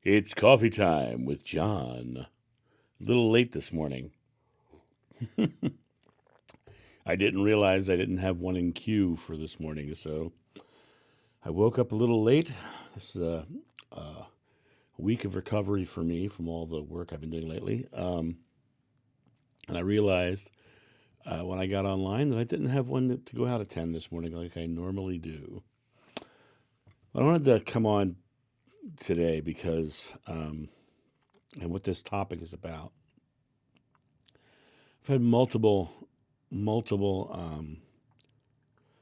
It's coffee time with John. A little late this morning. I didn't realize I didn't have one in queue for this morning, so I woke up a little late. This is a week of recovery for me from all the work I've been doing lately. And I realized when I got online that I didn't have one to go out at 10 this morning like I normally do. I wanted to come on today because, and what this topic is about. I've had multiple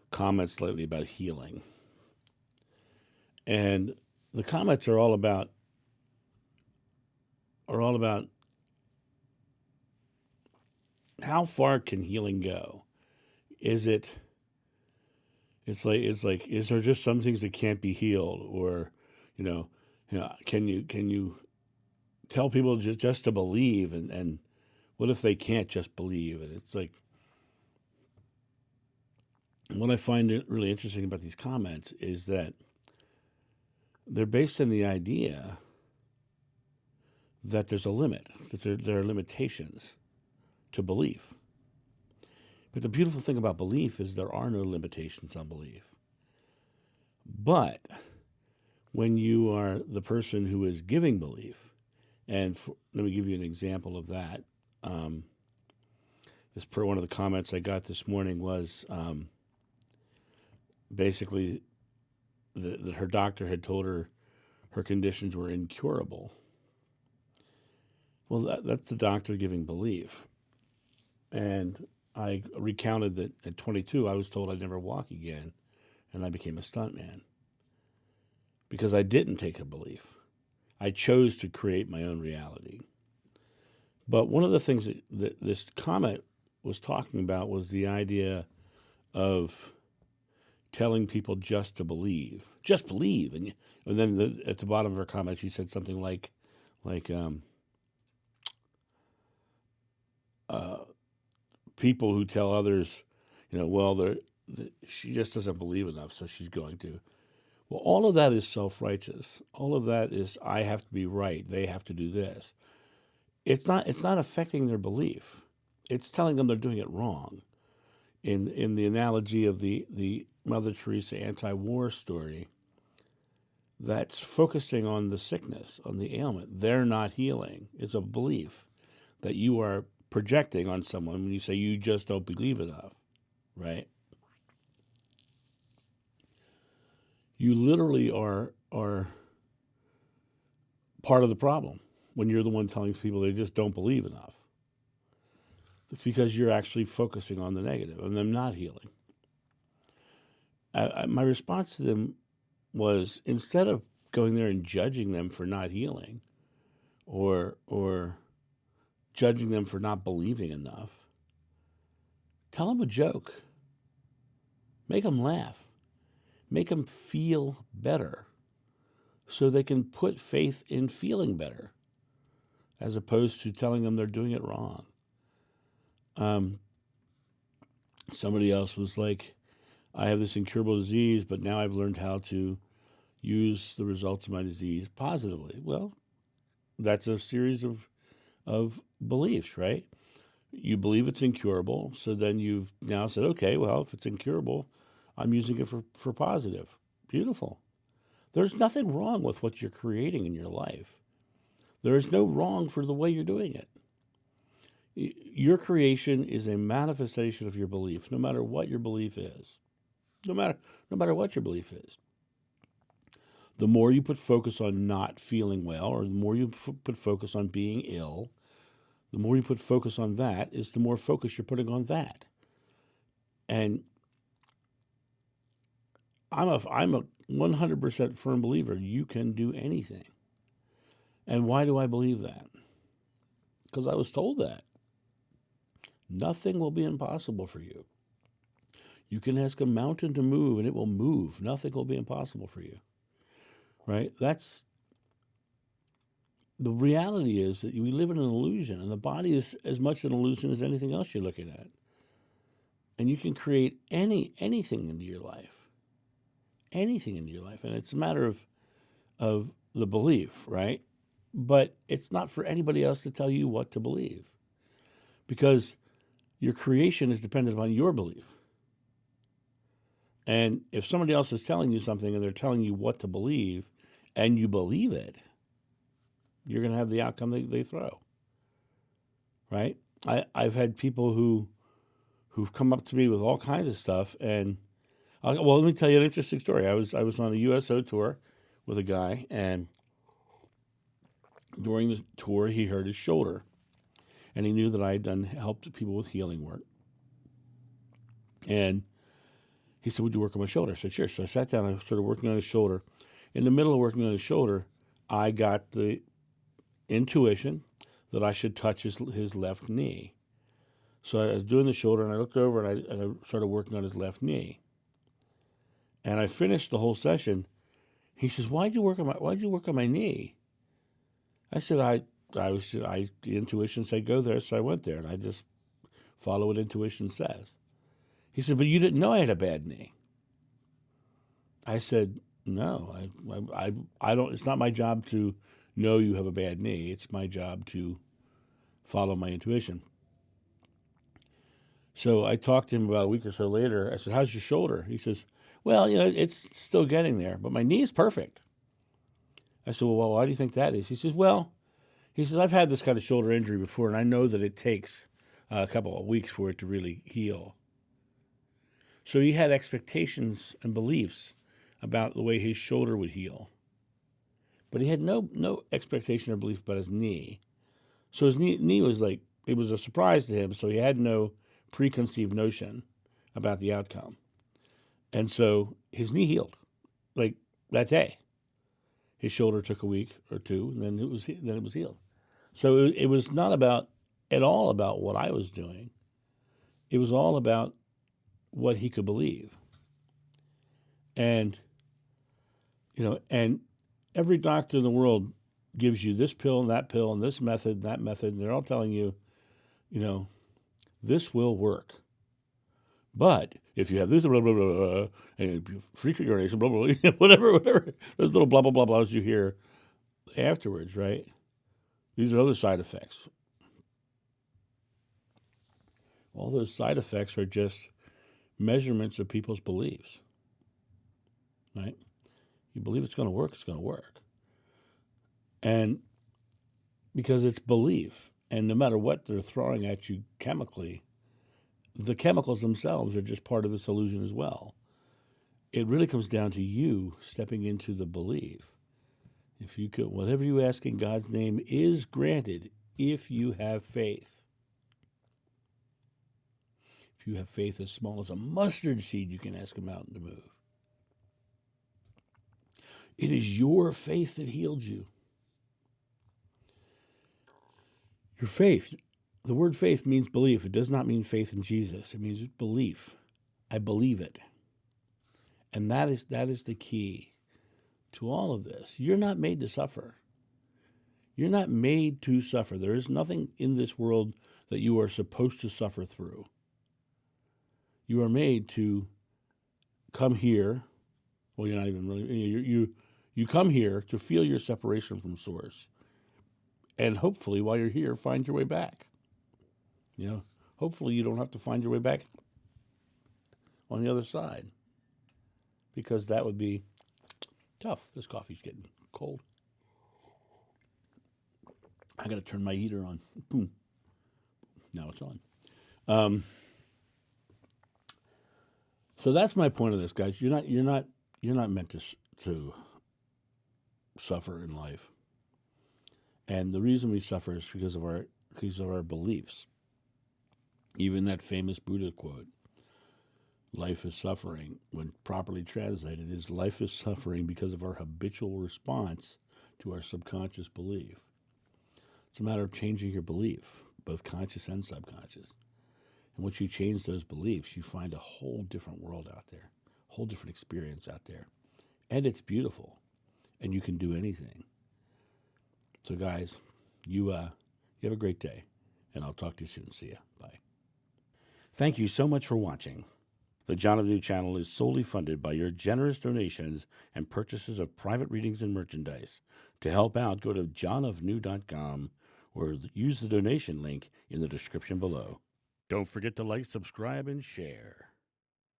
comments lately about healing. And the comments are all about how far can healing go? Is it it's like is there just some things that can't be healed, or can you tell people just to believe, and what if they can't just believe? And it's like, what I find really interesting about these comments is that they're based on the idea that there's a limit, that there are limitations to belief. But the beautiful thing about belief is there are no limitations on belief. But when you are the person who is giving belief, and let me give you an example of that. One of the comments I got this morning was basically that her doctor had told her conditions were incurable. Well, that's the doctor giving belief. And I recounted that at 22, I was told I'd never walk again, and I became a stuntman. Because I didn't take a belief. I chose to create my own reality. But one of the things that this comment was talking about was the idea of telling people just to believe. Just believe. And then at the bottom of her comment, she said something like people who tell others, she just doesn't believe enough, so she's going to. Well, all of that is self-righteous. All of that is, I have to be right. They have to do this. It's not affecting their belief. It's telling them they're doing it wrong. In the analogy of the Mother Teresa anti-war story, that's focusing on the sickness, on the ailment. They're not healing. It's a belief that you are projecting on someone when you say you just don't believe enough, right? You literally are part of the problem when you're the one telling people they just don't believe enough. It's because you're actually focusing on the negative and them not healing. My response to them was, instead of going there and judging them for not healing, or judging them for not believing enough, tell them a joke. Make them laugh. Make them feel better so they can put faith in feeling better, as opposed to telling them they're doing it wrong. Somebody else was like, I have this incurable disease, but now I've learned how to use the results of my disease positively. Well, that's a series of beliefs, right? You believe it's incurable, so then you've now said, okay, well, if it's incurable, I'm using it for positive. Beautiful. There's nothing wrong with what you're creating in your life. There is no wrong for the way you're doing it. Your creation is a manifestation of your belief, no matter what your belief is. No matter what your belief is. The more you put focus on not feeling well, or the more you put focus on being ill, the more you put focus on that, is the more focus you're putting on that. And I'm a 100% firm believer you can do anything. And why do I believe that? Because I was told that. Nothing will be impossible for you. You can ask a mountain to move and it will move. Nothing will be impossible for you. Right? That's the reality, is that we live in an illusion, and the body is as much an illusion as anything else you're looking at. And you can create anything into your life. Anything into your life. And it's a matter of the belief, right? But it's not for anybody else to tell you what to believe, because your creation is dependent upon your belief. And if somebody else is telling you something and they're telling you what to believe and you believe it, you're going to have the outcome they throw, right? I've had people who've come up to me with all kinds of stuff, and well, let me tell you an interesting story. I was on a USO tour with a guy, and during the tour, he hurt his shoulder, and he knew that I had helped people with healing work, and he said, "Would you work on my shoulder?" I said, "Sure." So I sat down and I started working on his shoulder. In the middle of working on his shoulder, I got the intuition that I should touch his left knee. So I was doing the shoulder, and I looked over, and I started working on his left knee. And I finished the whole session. He says, Why'd you work on my knee?" I said, the intuition said go there, so I went there, and I just follow what intuition says. He said, "But you didn't know I had a bad knee." I said, "No, I don't. It's not my job to know you have a bad knee. It's my job to follow my intuition." So I talked to him about a week or so later. I said, "How's your shoulder?" He says, "Well, it's still getting there, but my knee is perfect." I said, "Well, why do you think that is?" He says, I've had this kind of shoulder injury before, and I know that it takes a couple of weeks for it to really heal. So he had expectations and beliefs about the way his shoulder would heal, but he had no expectation or belief about his knee. So his knee was like, it was a surprise to him, so he had no preconceived notion about the outcome. And so his knee healed, like that day. His shoulder took a week or two, and then it was healed. So it was not at all about what I was doing. It was all about what he could believe. And and every doctor in the world gives you this pill and this method and that method, and they're all telling you, this will work. But if you have this, blah, blah, blah, blah, and frequent urination, blah, blah, blah, whatever, those little blah, blah, blah, blahs you hear afterwards, right? These are other side effects. All those side effects are just measurements of people's beliefs, right? You believe it's going to work, it's going to work. And because it's belief, and no matter what they're throwing at you chemically, the chemicals themselves are just part of this illusion as well. It really comes down to you stepping into the belief. If you could, whatever you ask in God's name is granted if you have faith. If you have faith as small as a mustard seed, you can ask a mountain to move. It is your faith that healed you. Your faith, the word faith means belief. It does not mean faith in Jesus. It means belief. I believe it. And that is the key to all of this. You're not made to suffer. You're not made to suffer. There is nothing in this world that you are supposed to suffer through. You are made to come here. Well, you're not even really. You come here to feel your separation from Source, and hopefully, while you're here, find your way back. Hopefully, you don't have to find your way back on the other side, because that would be tough. This coffee's getting cold. I got to turn my heater on. Boom. Now it's on. So that's my point of this, guys. You're not meant to suffer in life, and the reason we suffer is because of our beliefs. Even that famous Buddha quote, "Life is suffering," when properly translated, is life is suffering because of our habitual response to our subconscious belief. It's a matter of changing your belief, both conscious and subconscious. And once you change those beliefs, you find a whole different world out there, a whole different experience out there. And it's beautiful. And you can do anything. So guys, you have a great day. And I'll talk to you soon. See ya. Bye. Thank you so much for watching. The John of New channel is solely funded by your generous donations and purchases of private readings and merchandise. To help out, go to johnofnew.com or use the donation link in the description below. Don't forget to like, subscribe, and share.